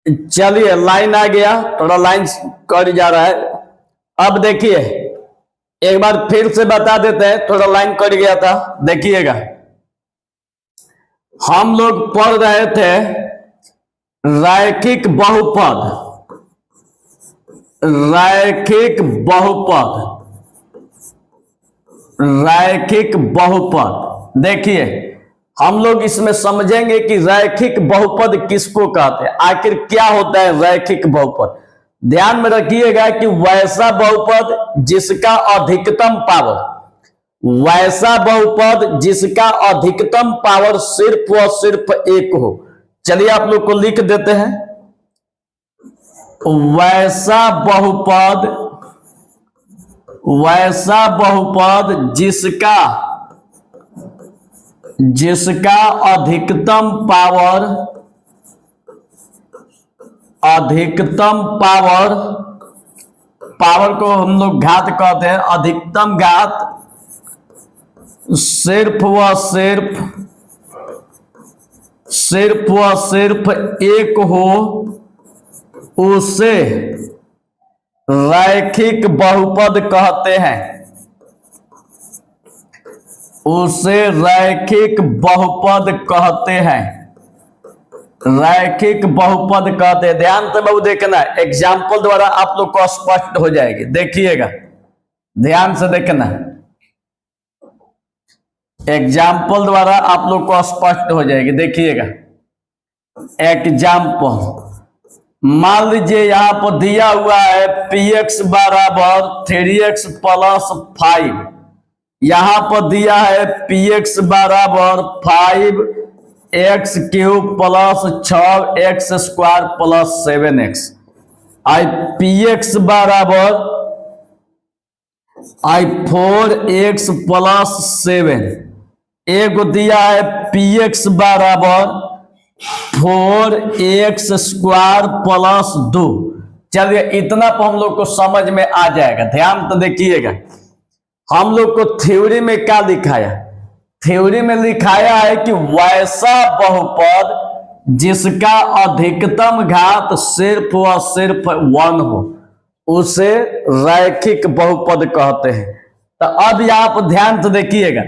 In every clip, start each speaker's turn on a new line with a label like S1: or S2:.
S1: चलिए लाइन आ गया, थोड़ा लाइन कट जा रहा है। अब देखिए एक बार फिर से बता देते हैं, थोड़ा लाइन कट गया था, देखिएगा। हम लोग पढ़ रहे थे रैखिक बहुपद, रैखिक बहुपद, रैखिक बहुपद। देखिए हम लोग इसमें समझेंगे कि रैखिक बहुपद किसको कहते हैं, आखिर क्या होता है रैखिक बहुपद। ध्यान में रखिएगा कि वैसा बहुपद जिसका अधिकतम पावर, वैसा बहुपद जिसका अधिकतम पावर सिर्फ और सिर्फ एक हो। चलिए आप लोग को लिख देते हैं, वैसा बहुपद, वैसा बहुपद जिसका अधिकतम पावर, अधिकतम पावर, पावर को हम लोग घात कहते हैं, अधिकतम घात सिर्फ व सिर्फ, सिर्फ व सिर्फ एक हो, उसे रैखिक बहुपद कहते हैं, उसे रैखिक बहुपद कहते हैं, रैखिक बहुपद कहते हैं। ध्यान से बहु देखना, एग्जाम्पल द्वारा आप लोग को स्पष्ट हो जाएगी, देखिएगा ध्यान से देखना, एग्जाम्पल द्वारा आप लोग को स्पष्ट हो जाएगी, देखिएगा। एग्जाम्पल, मान लीजिए यहां पर दिया हुआ है px बराबर 3x प्लस 5, यहां पर दिया है px बराबर 5x cube plus 6x square plus 7x, आई px बराबर आई 4x प्लस 7, एक दिया है px बराबर 4x स्क्वायर प्लस 2। चलिए इतना तो हम लोग को समझ में आ जाएगा। ध्यान तो देखिएगा, हम लोग को थ्योरी में क्या लिखाया, थ्योरी में लिखाया है कि वैसा बहुपद जिसका अधिकतम घात सिर्फ व सिर्फ 1 हो, उसे रैखिक बहुपद कहते हैं। तो अब यहां पर ध्यान से देखिएगा,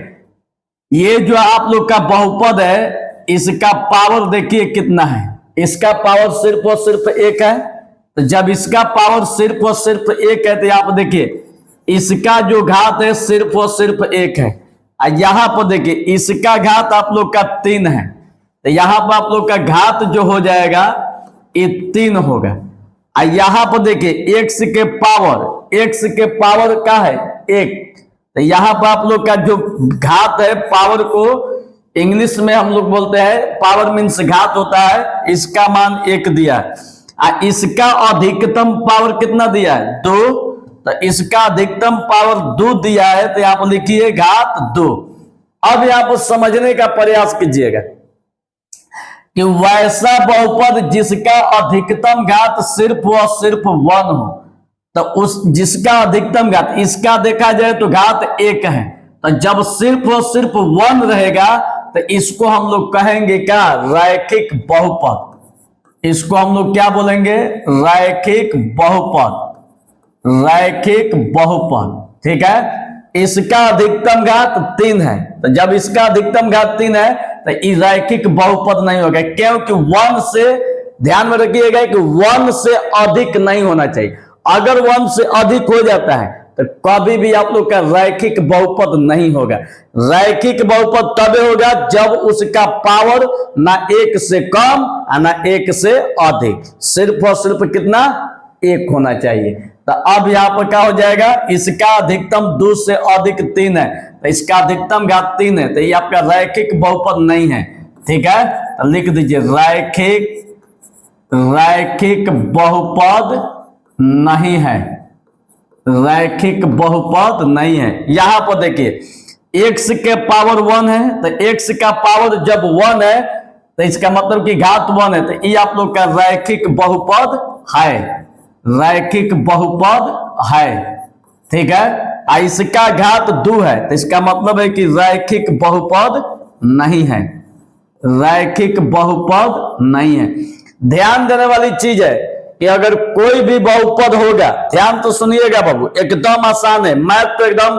S1: ये जो आप लोग का बहुपद है इसका पावर देखिए कितना है, इसका पावर सिर्फ और सिर्फ 1 है। तो जब इसका पावर सिर्फ और सिर्फ 1 है तो यहां पर देखिए इसका जो घात है सिर्फ और सिर्फ 1 है, और यहां पर देखिए इसका घात आप लोग का 3 है, तो यहां पर आप लोग का घात जो हो जाएगा ये 3 होगा। और यहां पर देखिए x के पावर, x के पावर का है 1, तो यहां पर आप लोग का जो घात है, पावर को इंग्लिश में हम लोग बोलते हैं पावर मीन्स घात होता है, इसका मान 1 दिया है। इसका अधिकतम पावर कितना दिया है 2, तो इसका अधिकतम पावर 2 दिया है, तो यहां पर लिखिए घात 2। अब यहां पर समझने का प्रयास कीजिएगा कि वैसा बहुपद जिसका अधिकतम घात सिर्फ व सिर्फ 1 हो, तो उस जिसका अधिकतम घात, इसका देखा जाए तो घात 1 है, तो जब सिर्फ और सिर्फ 1 रहेगा तो इसको हम लोग कहेंगे क्या, रैखिक बहुपद। इसको हम लोग क्या बोलेंगे, रैखिक बहुपद, रैखिक बहुपद, ठीक है। इसका अधिकतम घात 3 है, तो जब इसका अधिकतम घात 3 है तो ये रैखिक बहुपद नहीं होगा, क्योंकि 1 से, ध्यान में रखिएगा कि 1 से अधिक नहीं होना चाहिए। अगर 1 से अधिक हो जाता है तो कभी भी आप लोग का रैखिक बहुपद नहीं होगा। रैखिक बहुपद तब होगा जब उसका पावर ना 1 से कम और ना 1 से अधिक, सिर्फ और सिर्फ कितना, 1 होना चाहिए। तो अब यहां पर क्या हो जाएगा, इसका अधिकतम 2 से अधिक 3 है, तो इसका अधिकतम घात 3 है, तो ये आपका रैखिक बहुपद नहीं है, ठीक है। तो लिख दीजिए रैखिक, रैखिक बहुपद नहीं है, रैखिक बहुपद नहीं है। यहां पर देखिए x के पावर 1 है, तो x का पावर जब 1 है तो इसका मतलब कि घात 1 है, तो ये आप लोग का रैखिक बहुपद है, रैखिक बहुपद है, ठीक है। इसका घात 2 है, तो इसका मतलब है कि रैखिक बहुपद नहीं है, रैखिक बहुपद नहीं है। ध्यान देने वाली चीज है कि अगर कोई भी बहुपद होगा, ध्यान तो सुनिएगा बाबू, एकदम आसान है, मैथ तो एकदम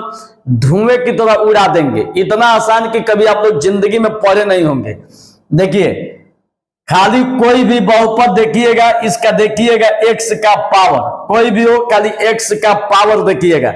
S1: धुएं की तरह उड़ा देंगे, इतना आसान कि कभी आप लोग जिंदगी में पढ़े नहीं होंगे। देखिए खाली कोई भी बहुपद देखिएगा, इसका देखिएगा x का पावर, कोई भी हो खाली x का पावर देखिएगा।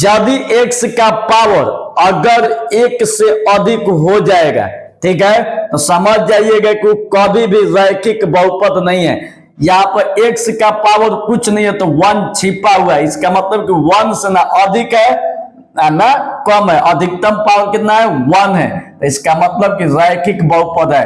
S1: यदि x का पावर अगर 1 से अधिक हो जाएगा, ठीक है, तो समझ जाइएगा कि कभी भी रैखिक बहुपद नहीं है। यहाँ पर x का पावर कुछ नहीं है तो 1 छिपा हुआ है, इसका मतलब कि 1 से ना अधिक है ना कम है, अधिकतम पावर कितना है 1 है, तो इसका मतलब कि रैखिक बहुपद है।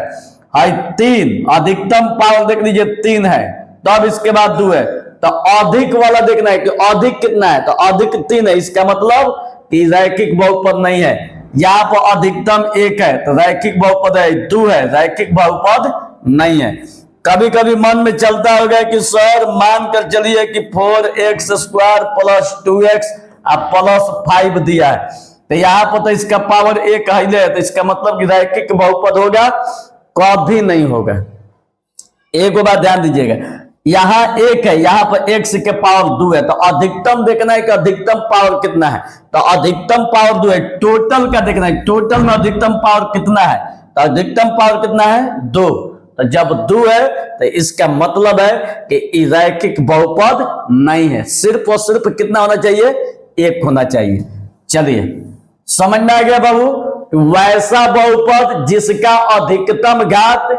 S1: 3 अधिकतम पावर देख लीजिए 3 है, तब इसके बाद 2 है, तो अधिक वाला देखना है कि अधिक कितना है, तो अधिक 3 है, इसका मतलब कि रैखिक बहुपद नहीं है। यहाँ पर अधिकतम 1 है तो रैखिक बहुपद है, 2 है रैखिक बहुपद नहीं है। कभी कभी मन में चलता होगा कि सर मान कर चलिए कि 4x square plus 2x plus 5 दिया है, तो यहाँ पर तो इसका पावर 1 है, तो इसका मतलब कि रैखिक बहुपद होगा, कभी नहीं होगा। एक बात ध्यान दीजिएगा, यहाँ 1 है, यहाँ पर x के पावर 2 है, तो अधिकतम देखना है कि अधिकतम पावर कितना है, तो अधिकतम पावर 2 है। टोटल का देखना है, टोटल में अधिकतम पावर कितना है, तो अधिकतम पावर कितना है 2, तो जब 2 है तो इसका मतलब है कि रैखिक बहुपद नहीं है, सिर्फ और सिर्फ कितना होना चाहिए 1 होना चाहिए। चलिए समझ में आ गया बाबू, वैसा बहुपद जिसका अधिकतम घात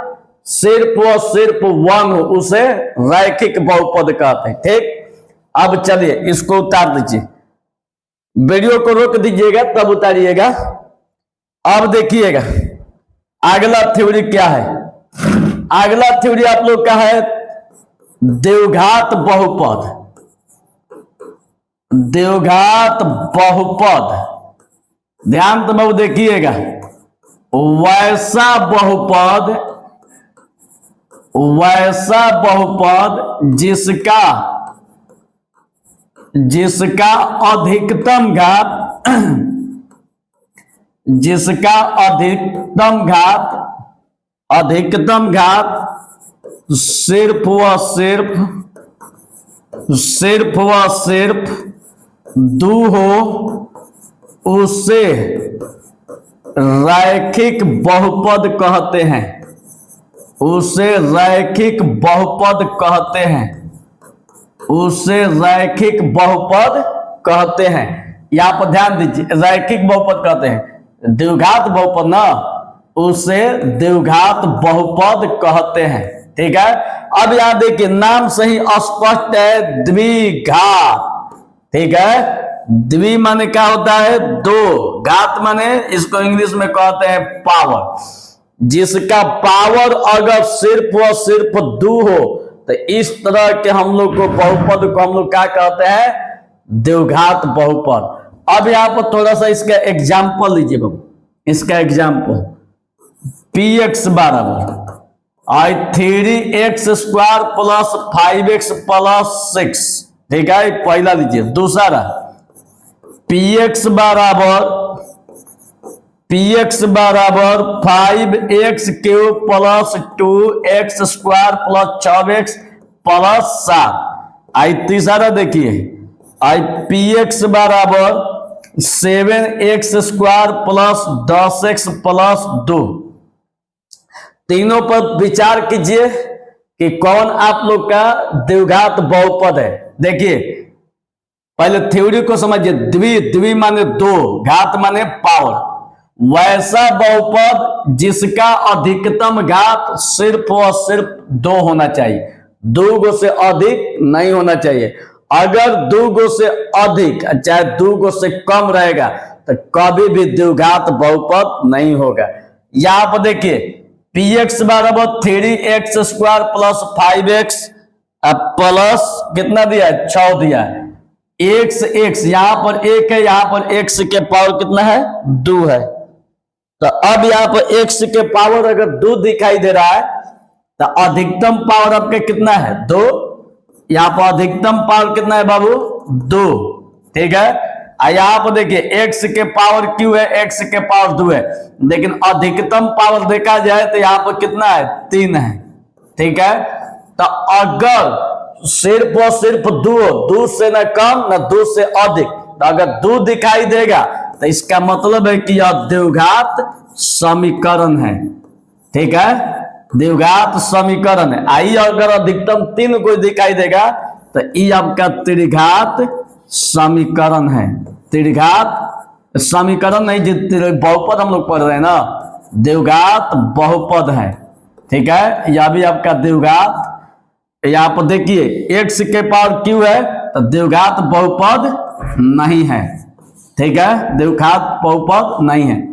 S1: सिर्फ और सिर्फ 1 हो उसे रैखिक बहुपद कहते हैं। ठीक, अब चलिए इसको उतार दीजिए, वीडियो को रोक दीजिएगा तब उतारिएगा। अब देखिएगा अगला थ्योरी क्या है। अगला थ्योरी आप लोग का है द्विघात बहुपद। द्विघात बहुपद, ध्यान तो बहुत देखिएगा, वैसा बहुपद जिसका अधिकतम घात सिर्फ व सिर्फ 2 हो उसे रैखिक बहुपद कहते हैं, उसे रैखिक बहुपद कहते हैं, उसे रैखिक बहुपद कहते हैं। यहां पर ध्यान दीजिए, रैखिक बहुपद कहते हैं, द्विघात बहुपद ना, उसे द्विघात बहुपद कहते हैं। ठीक है, अब यहां देखिए नाम से ही स्पष्ट है द्विघात। ठीक है, द्वि माने क्या होता है 2, घात माने इसको इंग्लिश में कहते हैं पावर, जिसका पावर अगर सिर्फ और सिर्फ 2 हो तो इस तरह के हम लोग को बहुपद को हम लोग क्या कहते हैं द्विघात बहुपद। अब यहां पर थोड़ा सा इसका एग्जाम्पल लीजिए बाबू, इसका एग्जाम्पल px बराबर 3x square plus 5x plus 6। ठीक है, पहला लीजिए। दूसरा px बराबर 5x cube plus 2x square plus 6x plus 7। तीसरा देखिए px बराबर 7x square plus 10x plus 2। तीनों पर विचार कीजिए कि कौन आप लोग का द्विघात बहुपद है। देखिए पहले थ्योरी को समझिए, द्वि माने 2, घात माने पावर, वैसा बहुपद जिसका अधिकतम घात सिर्फ और सिर्फ 2 होना चाहिए, 2 से अधिक नहीं होना चाहिए। अगर 2 से अधिक चाहे 2 से कम रहेगा तो कभी भी द्विघात बहुपद नहीं होगा। यहां पर देखिए px बराबर 3x square plus 5x plus कितना दिया है 6 दिया है, x यहां पर 1 है, यहां पर x के पावर कितना है 2 है। तो अब यहां पर x के पावर अगर 2 दिखाई दे रहा है तो अधिकतम पावर आपके कितना है 2, यहां पर अधिकतम पावर कितना है बाबू 2। ठीक है, यहां पर देखिए x के पावर q है, x के पावर 2 है, लेकिन अधिकतम पावर देखा जाए तो यहां पर कितना है 3 है। ठीक है, तो अगर सिर्फ और सिर्फ दो से न कम न दो से अधिक, तो अगर दो दिखाई देगा तो इसका मतलब है कि यह द्विघात समीकरण है। ठीक है, द्विघात समीकरण है। आई अगर अधिकतम 3 को दिखाई देगा तो ये आपका त्रिघात समीकरण है। त्रिघात समीकरण नहीं, जितने बहुपद हम लोग पढ़ रहे हैं ना, द्विघात बहुपद है। ठीक है, यह भी आपका द्विघात। यहां पर देखिए x के पावर q है तो द्विघात बहुपद नहीं है। ठीक है, द्विघात बहुपद नहीं है।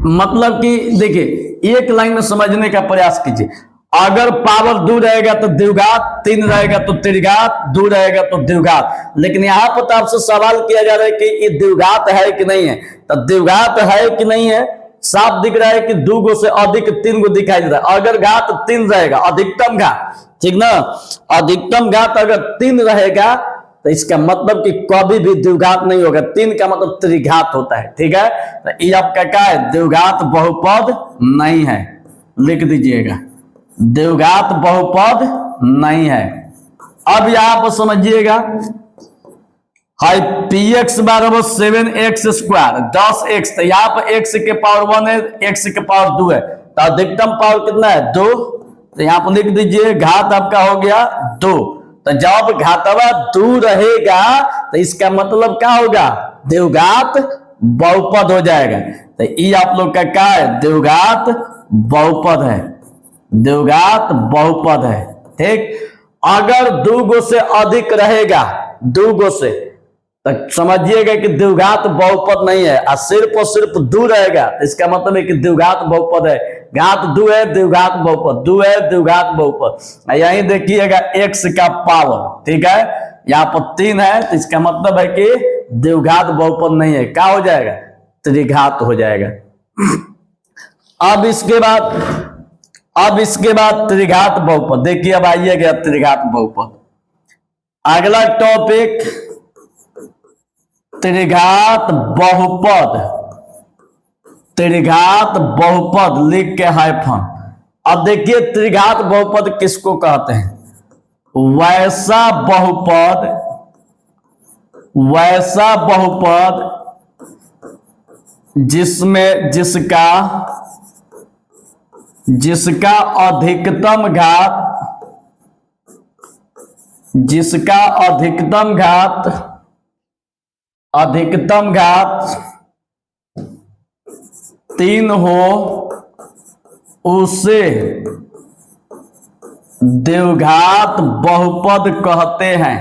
S1: मतलब कि देखिए एक लाइन में समझने का प्रयास कीजिए। अगर पावर 2 रहेगा तो द्विघात, 3 रहेगा तो त्रिघात, 2 रहेगा तो द्विघात। लेकिन यहाँ पर तो आपसे सवाल किया जा रहा है कि ये द्विघात है कि नहीं है। तो द्विघात है कि नहीं है साफ दिख रहा है कि 2 गो से अधिक 3 को दिखाई दे रहा है। अगर घात 3 रहेगा, अधिकतम घात, ठीक ना, अधिकतम घात अगर 3 रहेगा तो इसका मतलब कि कभी भी द्विघात नहीं होगा। 3 का मतलब त्रिघात होता है। ठीक है, तो ये आपका क्या है, द्विघात बहुपद नहीं है। लिख दीजिएगा, द्विघात बहुपद नहीं है। अब यहां पर समझिएगा, हाई px बराबर 7x स्क्वायर 10x, तो यहाँ पर x के पावर 1 है, x के पावर 2 है, तो अधिकतम पावर कितना है 2। तो यहाँ पर लिख दीजिए घात आपका हो गया 2। तो जब घातवा 2 रहेगा तो इसका मतलब क्या होगा, द्विघात बहुपद हो जाएगा। तो ये आप लोग का क्या है, द्विघात बहुपद है। द्विघात बहुपद है। ठीक, अगर 2 गो से अधिक रहेगा, 2 गो से, तो समझिएगा कि द्विघात बहुपद नहीं है। और सिर्फ 2 रहेगा तो इसका मतलब है कि द्विघात बहुपद है। घात 2 है, द्विघात बहुपद 2 है, द्विघात बहुपद। यही देखिएगा x का पावर, ठीक है, यहाँ पर 3 है, तो इसका मतलब है कि द्विघात बहुपद नहीं है। क्या हो जाएगा, त्रिघात हो जाएगा। अब इसके बाद त्रिघात बहुपद देखिए। अब आइएगा त्रिघात बहुपद। अगला टॉपिक त्रिघात बहुपद। त्रिघात बहुपद लिख के हाइफन। अब देखिए त्रिघात बहुपद किसको कहते हैं, वैसा बहुपद जिसका अधिकतम घात 3 हो, उसे द्विघात बहुपद कहते हैं।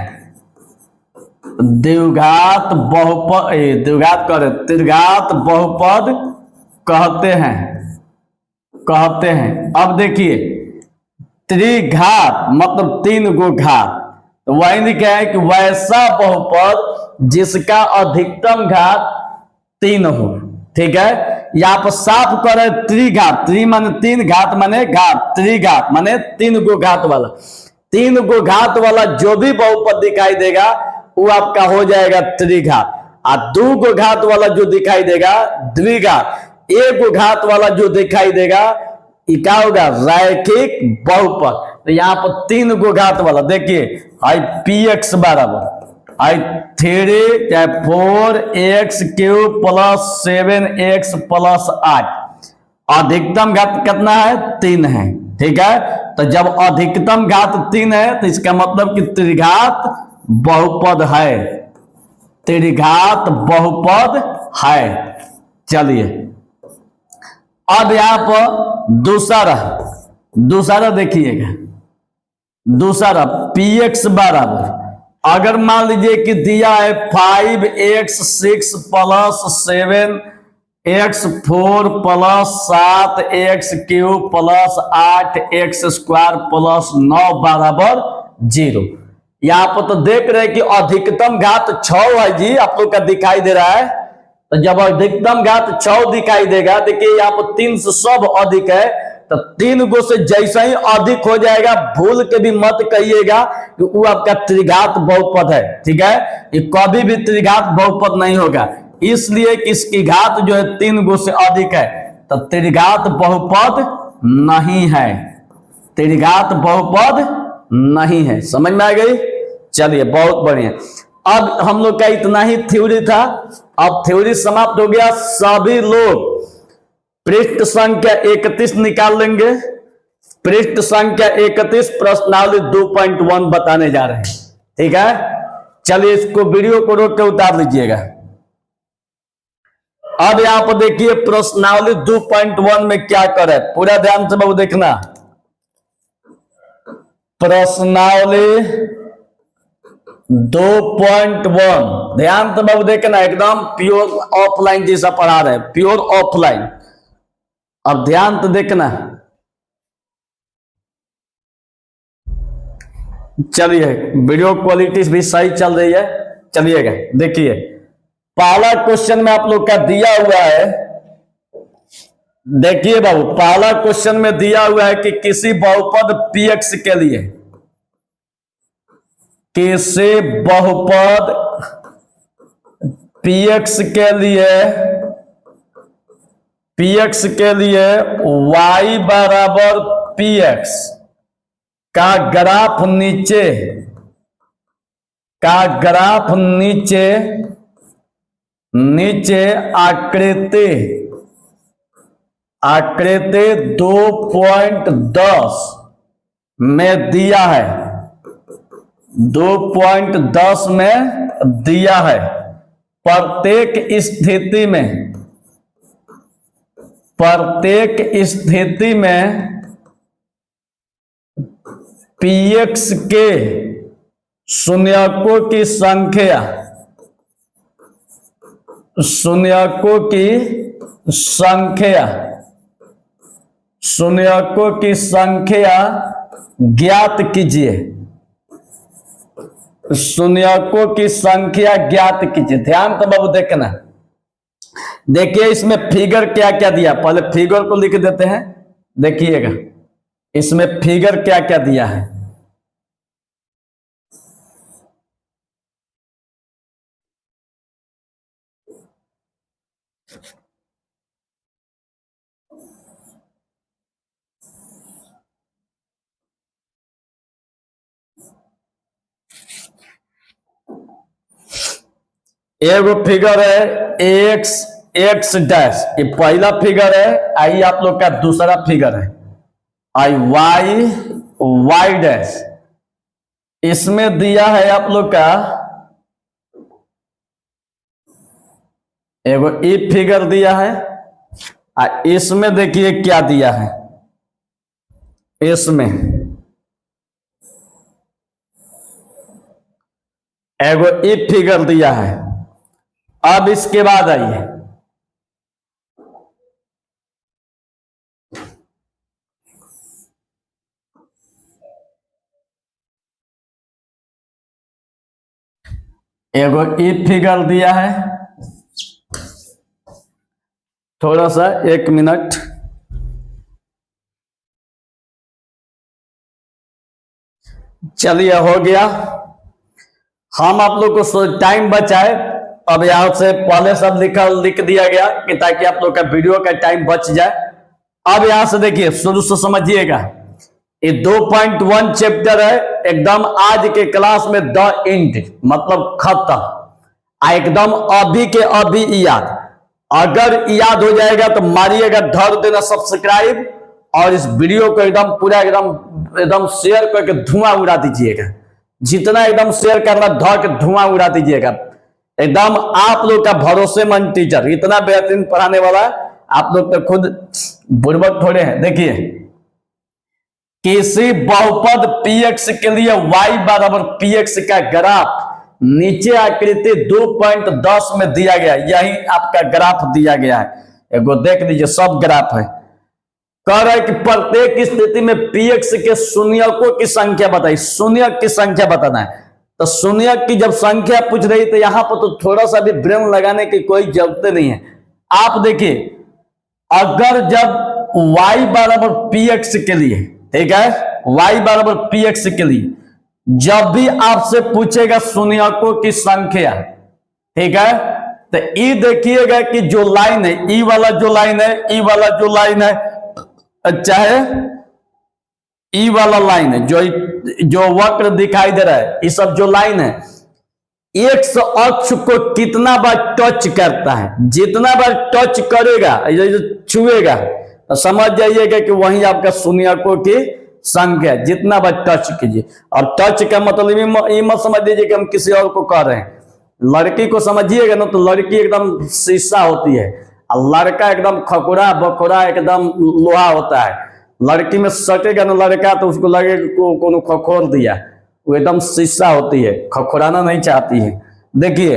S1: त्रिघात बहुपद कहते हैं। अब देखिए त्रिघात मतलब 3 गो घात, तो वही लिखा है कि वैसा बहुपद जिसका अधिकतम घात 3 हो। ठीक है, यहाँ पर साफ करे त्रिघात, त्रि माने 3, घात माने घात, त्रिघात माने 3 गो घात वाला। 3 गो घात वाला जो भी बहुपद दिखाई देगा वो आपका हो जाएगा त्रिघात। और 2 गो घात वाला जो दिखाई देगा द्विघात। 1 गो घात वाला जो दिखाई देगा ये क्या होगा, रैखिक बहुपद। तो यहाँ पर 3 गो घात वाला देखिए, हाई px बराबर 3 चाहे 4x cube plus 7x plus 8। अधिकतम घात कितना है, 3 है। ठीक है, तो जब अधिकतम घात 3 है तो इसका मतलब कि त्रिघात बहुपद है। त्रिघात बहुपद है। चलिए अब यहां पर दूसरा देखिएगा। दूसरा px बराबर, अगर मान लीजिए कि दिया है 5x6 plus 7x4 plus 7x cube plus 8x square plus 9 बराबर 0। यहाँ पर तो देख रहे हैं कि अधिकतम घात 6 है जी, आप लोग का दिखाई दे रहा है। तो जब अधिकतम घात 6 दिखाई देगा, देखिए यहाँ पर 3 से सब अधिक है, तो 3 गो से जैसा ही अधिक हो जाएगा भूल के भी मत कहिएगा कि वो आपका त्रिघात बहुपद है। ठीक है, ये कभी भी त्रिघात बहुपद नहीं होगा, इसलिए कि इसकी घात जो है 3 गो से अधिक है, तो त्रिघात बहुपद नहीं है। त्रिघात बहुपद नहीं है। समझ में आ गई? चलिए बहुत बढ़िया। अब हम लोग का इतना ही थ्योरी था, अब थ्योरी समाप्त हो गया। सभी लोग पृष्ठ संख्या 31 निकाल लेंगे। पृष्ठ संख्या 31 प्रश्नावली 2.1 बताने जा रहे हैं। ठीक है, चलिए इसको वीडियो को रोक के उतार लीजिएगा। अब यहां पर देखिए प्रश्नावली 2.1 में क्या करे, पूरा ध्यान से बाबू देखना। प्रश्नावली 2.1 ध्यान से बाबू देखना, एकदम प्योर ऑफलाइन जैसा पढ़ा रहे, प्योर ऑफलाइन। अब ध्यान से देखना। चलिए वीडियो क्वालिटी भी सही चल रही है। चलिएगा देखिए, पहला क्वेश्चन में आप लोग का दिया हुआ है। देखिए बाबू, पहला क्वेश्चन में दिया हुआ है कि किसी बहुपद px के लिए, किसी बहुपद px के लिए y बराबर px का ग्राफ नीचे आकृति 2.10 में दिया है, 2.10 में दिया है। प्रत्येक स्थिति में px के शून्यकों की संख्या ज्ञात कीजिए। शून्यकों की संख्या ज्ञात कीजिए। ध्यान तो बाबू देखना। देखिए इसमें फिगर क्या क्या दिया, पहले फिगर को लिख देते हैं। देखिएगा इसमें फिगर क्या क्या दिया है। एगो फिगर है एक्स डैश, ये पहला फिगर है। आई आप लोग का दूसरा फिगर है आई वाई डैश। इसमें दिया है आप लोग का एगो ई फिगर दिया है। इसमें देखिए क्या दिया है, इसमें एगो ई फिगर दिया है। अब इसके बाद आइए, एगो ई फिगर दिया है। थोड़ा सा 1 मिनट। चलिए हो गया। हम आप लोग को टाइम बचाए, अब यहां से पहले सब लिख दिया गया कि ताकि आप लोग का वीडियो का टाइम बच जाए। अब यहां से देखिए शुरू से समझिएगा। ये 2.1 चैप्टर है, एकदम आज के क्लास में द एंड मतलब खत्म, एकदम अभी के अभी याद। अगर याद हो जाएगा तो मारिएगा धर देना सब्सक्राइब, और इस वीडियो को एकदम पूरा एकदम शेयर करके धुआं उड़ा दीजिएगा। जितना एकदम शेयर करना धर के धुआं उड़ा दीजिएगा। एकदम आप लोग का भरोसेमंद टीचर, इतना बेहतरीन पढ़ाने वाला। आप लोग तो खुद बुड़बक थोड़े हैं। देखिए किसी बहुपद px के लिए y बराबर px का ग्राफ नीचे आकृति 2.10 में दिया गया। यही आपका ग्राफ दिया गया है, एगो देख लीजिए, सब ग्राफ है। कह रहा है कि प्रत्येक स्थिति में px के शून्यकों की संख्या बताइए। शून्यक की संख्या बताना है, तो शून्यक की जब संख्या पूछ रही तो यहां पर तो थोड़ा सा भी ब्रेन लगाने की कोई जरूरत नहीं है। आप देखिए, अगर जब y बराबर px के लिए, ठीक है, y बराबर px के लिए जब भी आपसे पूछेगा शून्यकों की संख्या, ठीक है, तो ई देखिएगा कि जो लाइन है, ई वाला जो लाइन है, ई वाला जो लाइन है, चाहे ई वाला लाइन है, जो वक्र दिखाई दे रहा है, ये सब जो लाइन है एक्स अक्ष को कितना बार टच करता है, जितना बार टच करेगा, छुएगा, तो समझ जाइएगा कि वही आपका शून्यकों की संख्या, जितना बार टच कीजिए। और टच का मतलब ये मत समझ लीजिए कि हम किसी और को कह रहे हैं। लड़की को समझिएगा ना, तो लड़की एकदम शीशा होती है और लड़का एकदम खकुरा बखुरा एकदम लोहा होता है। लड़की में सटेगा ना लड़का तो उसको लगेगा को खखोर दिया, वो एकदम शीशा होती है, खखोराना नहीं चाहती है। देखिए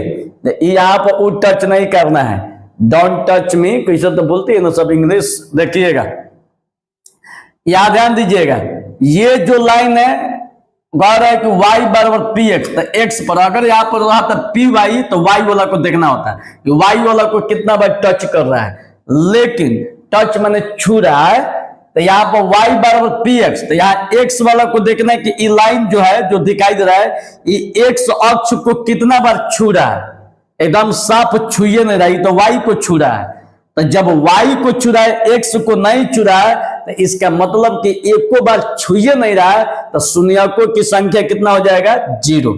S1: यहाँ पर वो टच नहीं करना है, डोंट टच मी, कैसे तो बोलती है ना सब इंग्लिश। देखिएगा यहाँ ध्यान दीजिएगा, ये जो लाइन है कह रहा है कि y बराबर पी एक्स, तो x पर अगर यहाँ पर रहा था पी वाई, तो y वाला को देखना होता है कि y वाला को कितना बार टच कर रहा है। लेकिन टच मैंने छू रहा है, तो यहाँ पर y बराबर पी एक्स, तो यहाँ x वाला को देखना है कि ये लाइन जो है जो दिखाई दे रहा है, ये x अक्ष को कितना बार छू रहा है। एकदम साफ छुए नहीं रही, तो y को छू रहा है। तो जब y को छू रहा है, x को नहीं छू रहा है, तो इसका मतलब कि एको बार छुए नहीं रहा है, तो शून्यकों की संख्या कितना हो जाएगा, 0।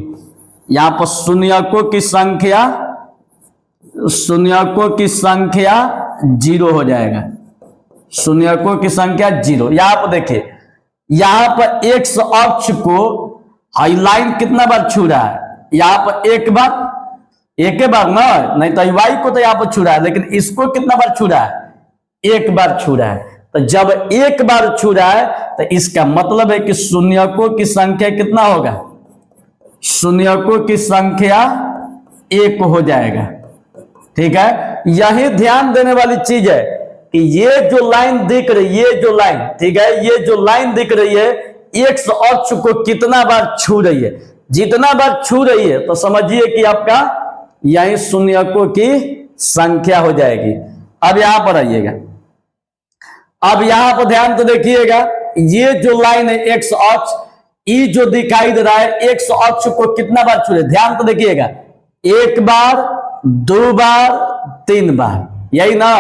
S1: यहां पर शून्यकों की संख्या 0 हो जाएगा, शून्यकों की संख्या 0। यहां पर देखिए, यहां पर x अक्ष को हाई लाइन कितना बार छू रहा है, यहां पर एक बार ना, नहीं तो y को तो यहां पर छू रहा है, लेकिन इसको कितना बार छू रहा है, एक बार छू रहा है। तो जब एक बार छू रहा है, तो इसका मतलब है कि शून्यकों की संख्या कितना होगा, शून्यकों की संख्या 1 हो जाएगा। ठीक है, यही ध्यान देने वाली चीज है कि ये जो लाइन दिख रही है, ये जो लाइन, ठीक है, ये जो लाइन दिख रही है, एक्स अक्ष को कितना बार छू रही है। जितना बार छू रही है, तो समझिए कि आपका यही शून्यकों की संख्या हो जाएगी। अब यहां पर आइएगा, अब यहां पर ध्यान तो देखिएगा, ये जो लाइन है एक्स अक्ष, ये जो दिखाई दे रहा है एक्स अक्ष को कितना बार छू रहे, ध्यान तो देखिएगा, 1 बार 2 बार 3 बार, यही ना,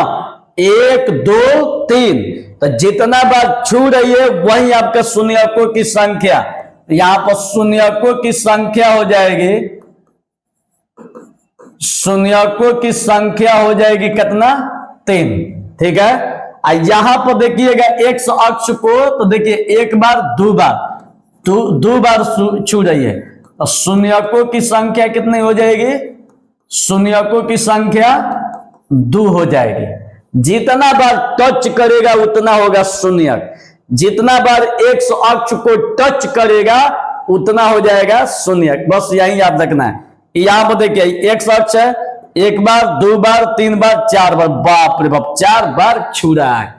S1: 1 2 3। तो जितना बार छू रही है वही आपका शून्यकों की संख्या। यहां पर शून्यकों की संख्या हो जाएगी, शून्यकों की संख्या हो जाएगी कितना, 3। ठीक है, यहां पर देखिएगा एक्स अक्ष को, तो देखिए 1 बार 2 बार, 2 बार छू रही है, तो शून्यकों की संख्या कितनी हो जाएगी, शून्यकों की संख्या 2 हो जाएगी। जितना बार टच करेगा उतना होगा शून्यक, जितना बार एक्स अक्ष को टच करेगा उतना हो जाएगा शून्यक। बस यही याद रखना है। यहां पर देखिए एक्स अक्ष है, 1 बार 2 बार 3 बार 4 बार, बाप रे बाप 4 बार छू रहा है।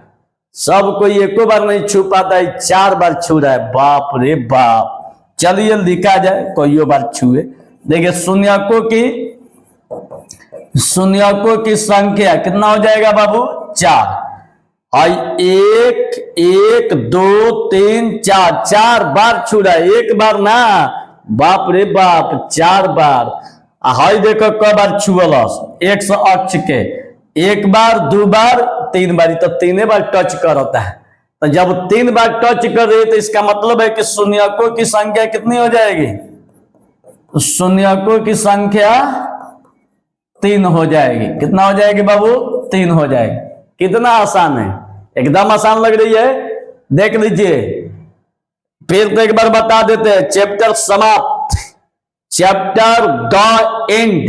S1: सब कोई एको बार नहीं छू पाता है, 4 बार छू रहा है, बाप रे बाप। चलिए लिखा जाए, कोई बार छुए। देखिए शून्यकों की संख्या कितना हो जाएगा बाबू, 4। और 1 1 2 3 4, 4 बार छू रहा है, 1 बार ना, बाप रे बाप 4 बार। हाई देखो क बार छुअलस एक्स अक्ष के, 1 बार 2 बार 3 बार, तो 3 बार टच करता है। तो जब 3 बार टच कर रही है, तो इसका मतलब है कि शून्यकों की संख्या कितनी हो जाएगी, शून्यकों की संख्या 3 हो जाएगी। कितना हो जाएगी बाबू, 3 हो जाएगी। कितना आसान है, एकदम आसान लग रही है। देख लीजिए, फिर तो एक बार बता देते हैं, चैप्टर समाप्त, चैप्टर द एंड।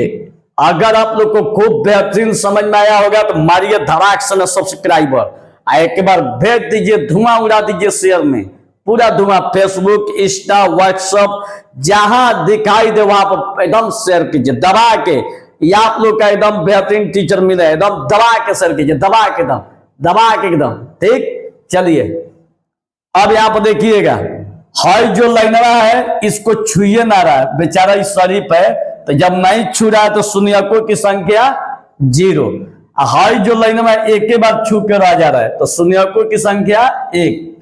S1: अगर आप लोग को खूब बेहतरीन समझ में आया होगा तो मारिए धड़ाक से सब्सक्राइबर, एक बार भेज दीजिए, धुआं उड़ा दीजिए शेयर में, पूरा धुआं, फेसबुक इंस्टा व्हाट्सएप जहां दिखाई दे वहां पर एकदम शेयर कीजिए दबा के। या आप लोग का एकदम बेहतरीन टीचर मिले, एकदम दबा के शेयर कीजिए, दबा के एकदम। ठीक, चलिए अब यहां पर देखिएगा, हाई जो लाइनरा है इसको छुए ना रहा है, बेचारा इस शरीफ है, तो जब नहीं छू रहा है तो शून्यकों की संख्या 0। हाई जो लाइनरा एक ही बार छू के रह जा रहा है, तो शून्यकों की संख्या 1।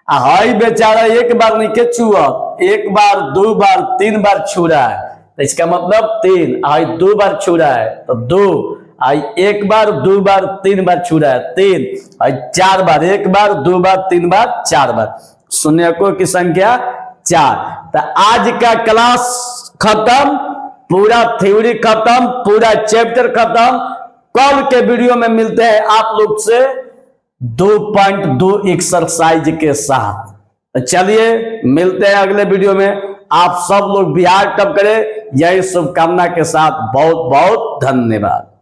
S1: हाई बेचारा 1 बार नहीं के छुआ, 1 बार 2 बार 3 बार छू रहा है, तो इसका मतलब 3। हाई 2 बार छू रहा है तो 2, आई एक बार, दो बार, तीन बार छुड़ा है, तीन, आई चार बार, एक बार, दो बार, तीन बार, चार बार, शून्यकों की संख्या 4। तो आज का क्लास खत्म, पूरा थ्योरी खत्म, पूरा चैप्टर खत्म। कल के वीडियो में मिलते हैं आप लोग से 2.2 एक्सरसाइज के साथ। तो चलिए मिलते हैं अगले वीडियो में। आप सब लोग बिहार टॉप करें, यही शुभकामना के साथ बहुत बहुत धन्यवाद।